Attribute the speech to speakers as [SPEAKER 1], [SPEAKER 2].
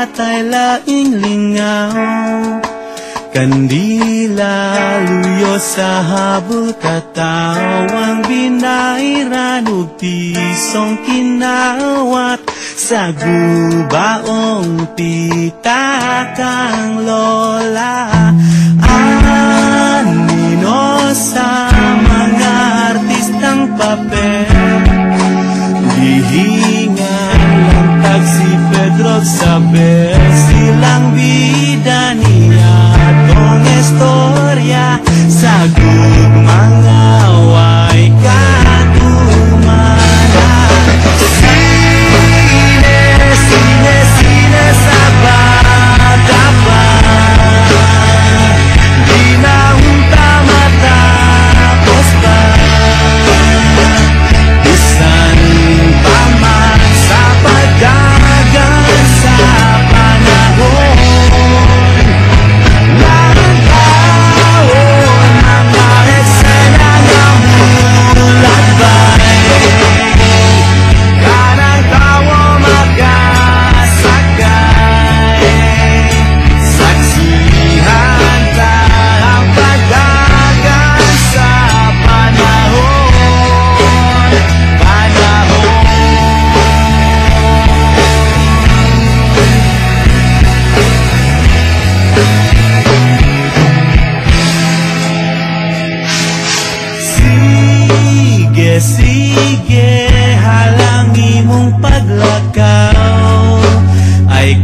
[SPEAKER 1] atay laing lingaw. Kandila luyo sa habol katawang binairan ug pisong kinawat sa gubaong pitakang lola. Anino sa mga artistang papel, hihingan lang tag si Pedro saber silang bida niya tong istorya sa mga way katumana. Sine sa bata di na unta matapos pa. Bisan pa man sa pagdagan sa panahon, sige, halangi mong paglakaw ay